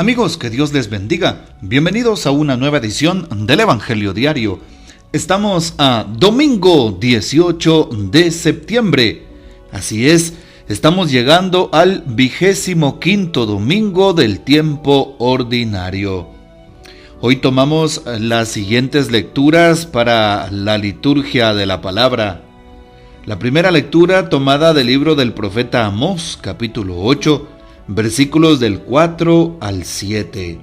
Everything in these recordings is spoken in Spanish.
Amigos, que Dios les bendiga. Bienvenidos a una nueva edición del Evangelio Diario. Estamos a domingo 18 de septiembre. Así es, estamos llegando al 25º domingo del tiempo ordinario. Hoy tomamos las siguientes lecturas para la liturgia de la palabra. La primera lectura tomada del libro del profeta Amós, capítulo 8, versículos del 4 al 7.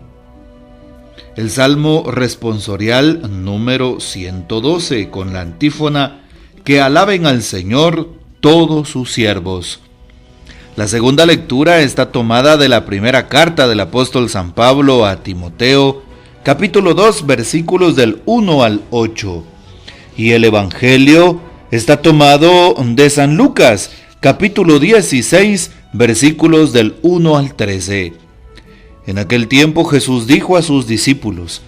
El Salmo responsorial número 112 con la antífona: que alaben al Señor todos sus siervos. La segunda lectura está tomada de la primera carta del apóstol San Pablo a Timoteo, capítulo 2, versículos del 1 al 8. Y el Evangelio está tomado de San Lucas, capítulo 16, versículos del 1 al 13. En aquel tiempo Jesús dijo a sus discípulos: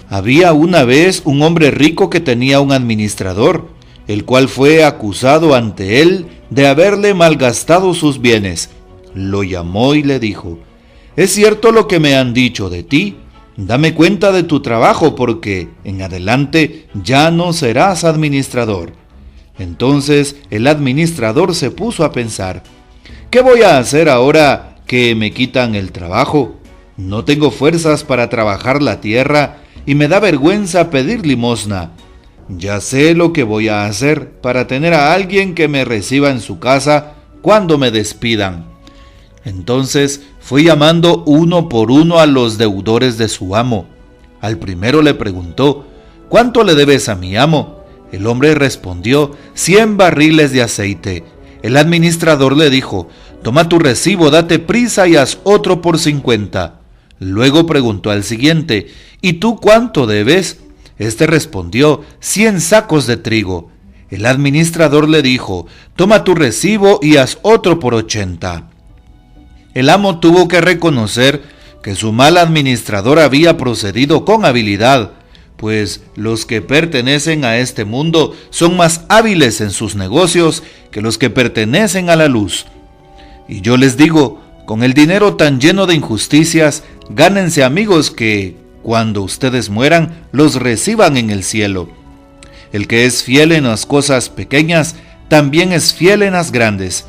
había una vez un hombre rico que tenía un administrador, el cual fue acusado ante él de haberle malgastado sus bienes. Lo llamó y le dijo: ¿es cierto lo que me han dicho de ti? Dame cuenta de tu trabajo, porque en adelante ya no serás administrador. Entonces el administrador se puso a pensar: ¿qué voy a hacer ahora que me quitan el trabajo? No tengo fuerzas para trabajar la tierra y me da vergüenza pedir limosna. Ya sé lo que voy a hacer para tener a alguien que me reciba en su casa cuando me despidan. Entonces fue llamando uno por uno a los deudores de su amo. Al primero le preguntó: ¿cuánto le debes a mi amo? El hombre respondió: 100 barriles de aceite. El administrador le dijo: toma tu recibo, date prisa y haz otro por 50. Luego preguntó al siguiente: ¿y tú cuánto debes? Este respondió: 100 sacos de trigo. El administrador le dijo: toma tu recibo y haz otro por 80. El amo tuvo que reconocer que su mal administrador había procedido con habilidad, pues los que pertenecen a este mundo son más hábiles en sus negocios que los que pertenecen a la luz. Y yo les digo, con el dinero tan lleno de injusticias, gánense amigos que, cuando ustedes mueran, los reciban en el cielo. El que es fiel en las cosas pequeñas, también es fiel en las grandes.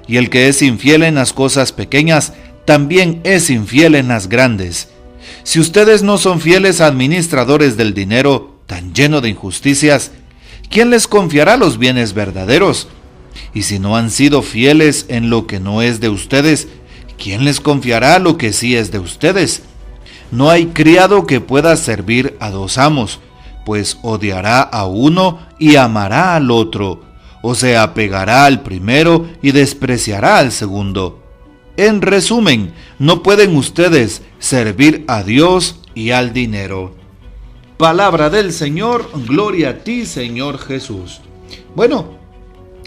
Y el que es infiel en las cosas pequeñas, también es infiel en las grandes. Si ustedes no son fieles administradores del dinero tan lleno de injusticias, ¿quién les confiará los bienes verdaderos? Y si no han sido fieles en lo que no es de ustedes, ¿quién les confiará lo que sí es de ustedes? No hay criado que pueda servir a dos amos, pues odiará a uno y amará al otro, o se apegará al primero y despreciará al segundo. En resumen, no pueden ustedes servir a Dios y al dinero. Palabra del Señor, gloria a ti, Señor Jesús. Bueno,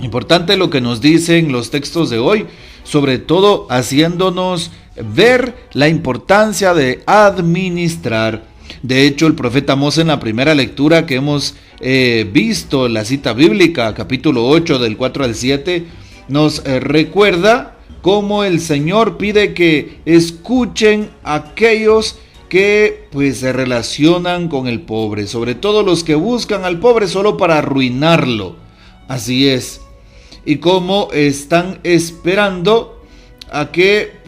importante lo que nos dicen los textos de hoy, sobre todo haciéndonos ver la importancia de administrar. De hecho, el profeta Amós, en la primera lectura que hemos visto, la cita bíblica, capítulo 8 del 4 al 7, nos recuerda cómo el Señor pide que escuchen a aquellos que se relacionan con el pobre, sobre todo los que buscan al pobre solo para arruinarlo. Así es. Y cómo están esperando a que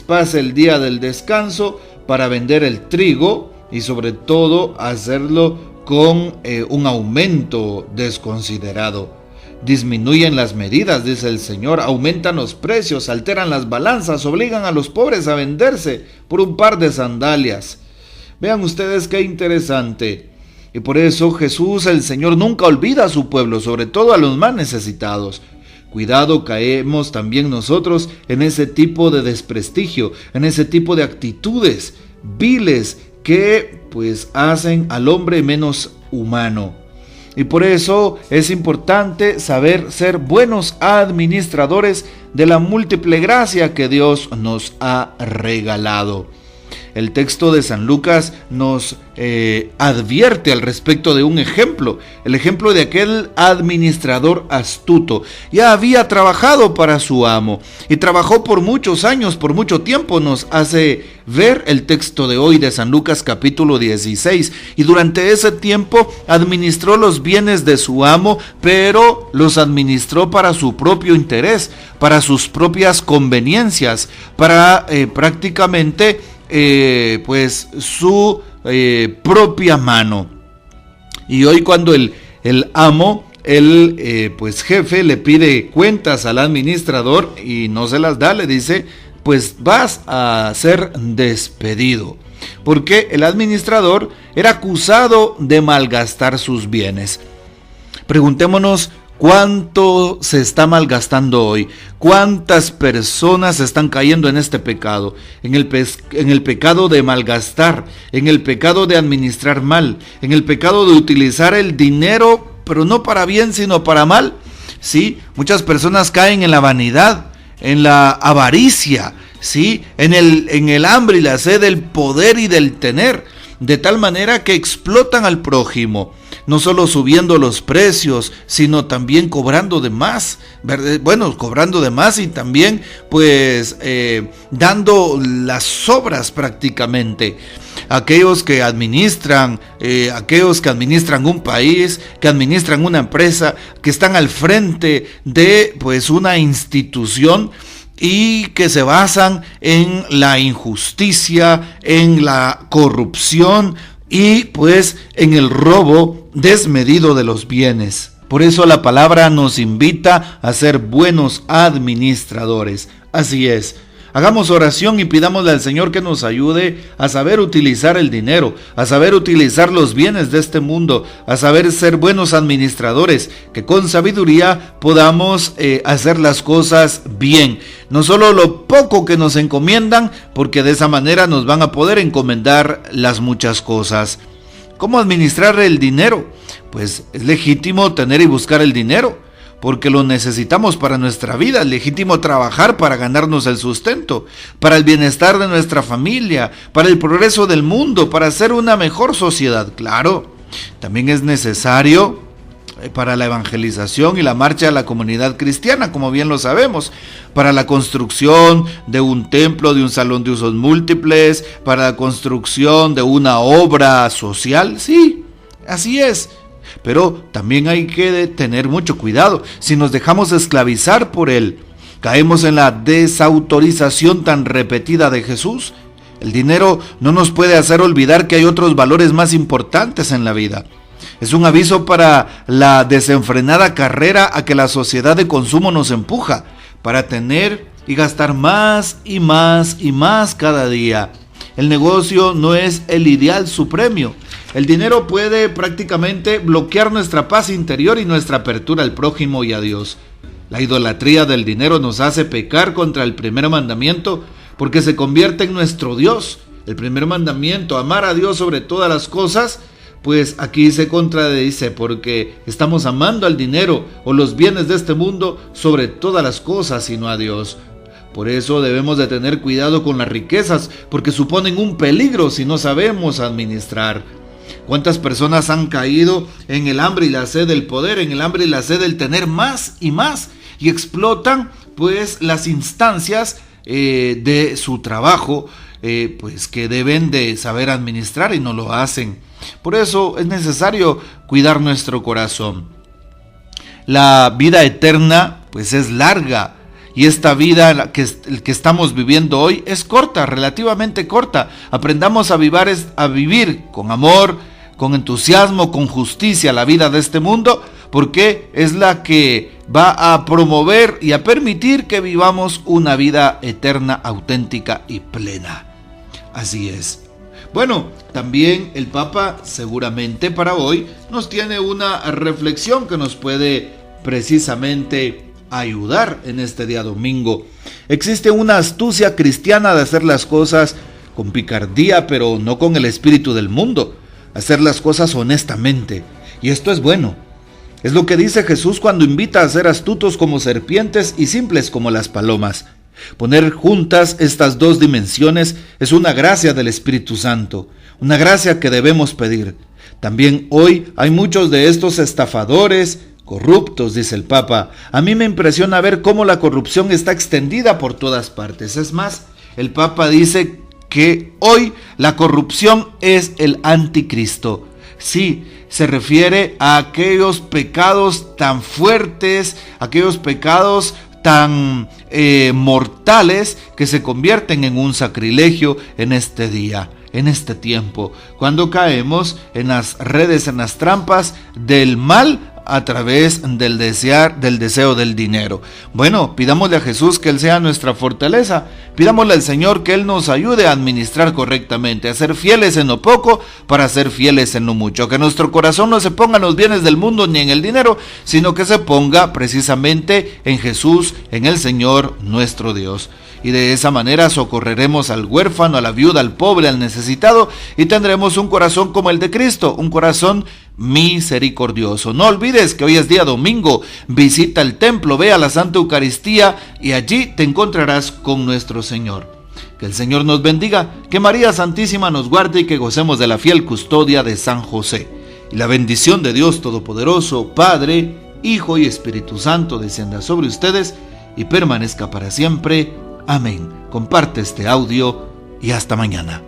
pase el día del descanso para vender el trigo y sobre todo hacerlo con un aumento desconsiderado. Disminuyen las medidas, dice el Señor, aumentan los precios, alteran las balanzas, obligan a los pobres a venderse por un par de sandalias. Vean ustedes qué interesante. Y por eso Jesús, el Señor, nunca olvida a su pueblo, sobre todo a los más necesitados. Cuidado, caemos también nosotros en ese tipo de desprestigio, en ese tipo de actitudes viles que hacen al hombre menos humano. Y por eso es importante saber ser buenos administradores de la múltiple gracia que Dios nos ha regalado. el texto de San Lucas nos advierte al respecto de un ejemplo, el ejemplo de aquel administrador astuto. Ya había trabajado para su amo y trabajó por muchos años, por mucho tiempo, nos hace ver el texto de hoy de San Lucas capítulo 16, y durante ese tiempo administró los bienes de su amo, pero los administró para su propio interés, para sus propias conveniencias, para prácticamente pues su propia mano. Y hoy cuando el amo, pues jefe, le pide cuentas al administrador y no se las da, le dice: pues vas a ser despedido, porque el administrador era acusado de malgastar sus bienes. Preguntémonos, ¿cuánto se está malgastando hoy? ¿Cuántas personas están cayendo en este pecado? En el pecado de malgastar, en el pecado de administrar mal, en el pecado de utilizar el dinero, pero no para bien, sino para mal. Sí, muchas personas caen en la vanidad, en la avaricia, ¿sí? en el hambre y la sed del poder y del tener, de tal manera que explotan al prójimo, no solo subiendo los precios, sino también cobrando de más, cobrando de más y también pues dando las sobras prácticamente. Aquellos que administran un país, que administran una empresa, que están al frente de pues una institución y que se basan en la injusticia, en la corrupción y pues en el robo desmedido de los bienes. Por eso la palabra nos invita a ser buenos administradores. Así es. Hagamos oración y pidámosle al Señor que nos ayude a saber utilizar el dinero, a saber utilizar los bienes de este mundo, a saber ser buenos administradores, que con sabiduría podamos hacer las cosas bien. No solo lo poco que nos encomiendan, porque de esa manera nos van a poder encomendar las muchas cosas. ¿Cómo administrar el dinero? Pues es legítimo tener y buscar el dinero, porque lo necesitamos para nuestra vida. Es legítimo trabajar para ganarnos el sustento, para el bienestar de nuestra familia, para el progreso del mundo, para hacer una mejor sociedad. Claro, también es necesario para la evangelización y la marcha de la comunidad cristiana, como bien lo sabemos, para la construcción de un templo, de un salón de usos múltiples, para la construcción de una obra social. Sí, así es. Pero también hay que tener mucho cuidado. Si nos dejamos esclavizar por él, caemos en la desautorización tan repetida de Jesús. El dinero no nos puede hacer olvidar que hay otros valores más importantes en la vida. Es un aviso para la desenfrenada carrera a que la sociedad de consumo nos empuja, para tener y gastar más y más y más cada día. El negocio no es el ideal supremo. El dinero puede prácticamente bloquear nuestra paz interior y nuestra apertura al prójimo y a Dios. La idolatría del dinero nos hace pecar contra el primer mandamiento, porque se convierte en nuestro Dios. El primer mandamiento, amar a Dios sobre todas las cosas, pues aquí se contradice, porque estamos amando al dinero o los bienes de este mundo sobre todas las cosas y no a Dios. Por eso debemos de tener cuidado con las riquezas, porque suponen un peligro si no sabemos administrar. ¿Cuántas personas han caído en el hambre y la sed del poder, en el hambre y la sed del tener más y más, y explotan pues las instancias de su trabajo, pues que deben de saber administrar y no lo hacen? Por eso es necesario cuidar nuestro corazón. La vida eterna pues es larga, y esta vida que estamos viviendo hoy es corta, relativamente corta. Aprendamos a vivir con amor, con entusiasmo, con justicia la vida de este mundo, porque es la que va a promover y a permitir que vivamos una vida eterna, auténtica y plena. Así es. Bueno, también el Papa seguramente para hoy nos tiene una reflexión que nos puede precisamente ayudar en este día domingo. Existe una astucia cristiana de hacer las cosas con picardía, pero no con el espíritu del mundo. Hacer las cosas honestamente. Y esto es bueno. Es lo que dice Jesús cuando invita a ser astutos como serpientes y simples como las palomas. Poner juntas estas dos dimensiones es una gracia del Espíritu Santo, una gracia que debemos pedir. También hoy hay muchos de estos estafadores, corruptos, dice el Papa. A mí me impresiona ver cómo la corrupción está extendida por todas partes. Es más, el Papa dice que hoy la corrupción es el anticristo. Sí, se refiere a aquellos pecados tan fuertes, aquellos pecados tan mortales que se convierten en un sacrilegio en este día, en este tiempo, cuando caemos en las redes, en las trampas del mal a través del deseo del dinero. Bueno, pidámosle a Jesús que Él sea nuestra fortaleza, pidámosle al Señor que Él nos ayude a administrar correctamente, a ser fieles en lo poco para ser fieles en lo mucho, que nuestro corazón no se ponga en los bienes del mundo ni en el dinero, sino que se ponga precisamente en Jesús, en el Señor nuestro Dios. Y de esa manera socorreremos al huérfano, a la viuda, al pobre, al necesitado, y tendremos un corazón como el de Cristo, un corazón misericordioso. No olvides que hoy es día domingo, visita el templo, ve a la Santa Eucaristía y allí te encontrarás con nuestro Señor. Que el Señor nos bendiga, que María Santísima nos guarde y que gocemos de la fiel custodia de San José. Y la bendición de Dios Todopoderoso, Padre, Hijo y Espíritu Santo descienda sobre ustedes y permanezca para siempre. Amén. Comparte este audio y hasta mañana.